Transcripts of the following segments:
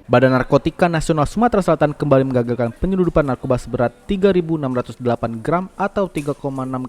Badan Narkotika Nasional Sumatera Selatan kembali menggagalkan penyelundupan narkoba seberat 3.608 gram atau 3,6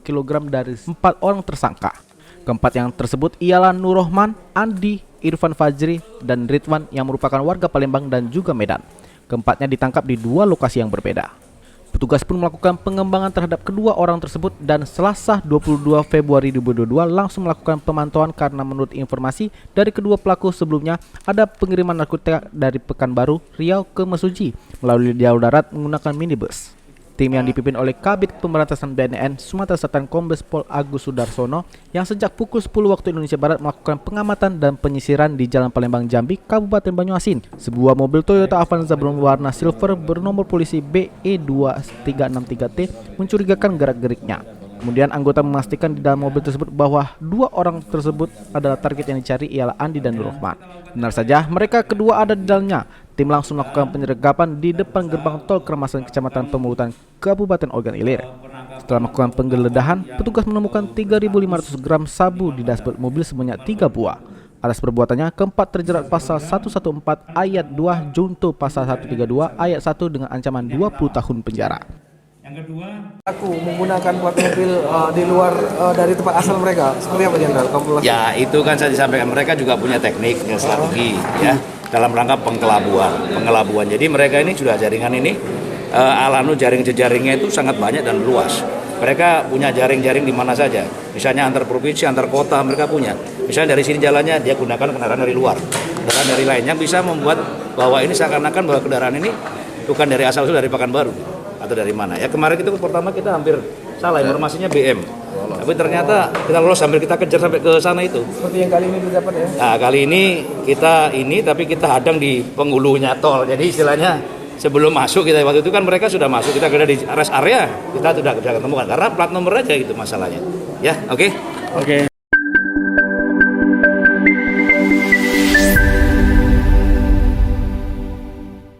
kg dari 4 orang tersangka. Keempat yang tersebut ialah Nurrohman, Andi, Irfan Fajri, dan Ridwan yang merupakan warga Palembang dan juga Medan. Keempatnya ditangkap di 2 lokasi yang berbeda. Petugas pun melakukan pengembangan terhadap kedua orang tersebut dan Selasa 22 Februari 2022 langsung melakukan pemantauan karena menurut informasi dari kedua pelaku sebelumnya ada pengiriman narkotika dari Pekanbaru, Riau ke Mesuji melalui jalur darat menggunakan minibus. Tim yang dipimpin oleh Kabid Pemberantasan BNN Sumatera Selatan Kombes Pol Agus Sudarsono yang sejak pukul 10 waktu Indonesia Barat melakukan pengamatan dan penyisiran di Jalan Palembang Jambi, Kabupaten Banyuasin. Sebuah mobil Toyota Avanza berwarna silver bernomor polisi BE2363T mencurigakan gerak-geriknya. Kemudian anggota memastikan di dalam mobil tersebut bahwa 2 orang tersebut adalah target yang dicari ialah Andi dan Nurrohman. Benar saja, mereka kedua ada di dalamnya. Tim langsung melakukan penyergapan di depan gerbang tol Keremasan Kecamatan Pemulutan, Kabupaten Ogan Ilir. Setelah melakukan penggeledahan, petugas menemukan 3.500 gram sabu di dashboard mobil sebanyak 3 buah. Atas perbuatannya, keempat terjerat pasal 114 ayat 2 junto pasal 132 ayat 1 dengan ancaman 20 tahun penjara. Yang kedua, Aku menggunakan plat mobil di luar dari tempat asal mereka. Seperti apa Jenderal? ya itu kan saya disampaikan mereka juga punya teknik dan strategi ya dalam rangka pengelabuan. Jadi mereka ini sudah jaringan ini jaring-jaringnya itu sangat banyak dan luas. Mereka punya jaring-jaring di mana saja. Misalnya antar provinsi, antar kota mereka punya. Misalnya dari sini jalannya dia gunakan kendaraan dari luar. Kendaraan dari lainnya bisa membuat bahwa ini seakan-akan bahwa kendaraan ini bukan dari asal dari Pekanbaru atau dari mana. Ya kemarin itu pertama kita hampir salah informasinya BM. Tapi ternyata kita lolos sambil kita kejar sampai ke sana itu. Seperti yang kali ini didapat ya? Nah kali ini tapi kita hadang di penghulunya tol. Jadi istilahnya sebelum masuk kita waktu itu kan mereka sudah masuk, kita ada di rest area, kita sudah ketemukan karena plat nomor aja gitu masalahnya. Ya, oke. Oke.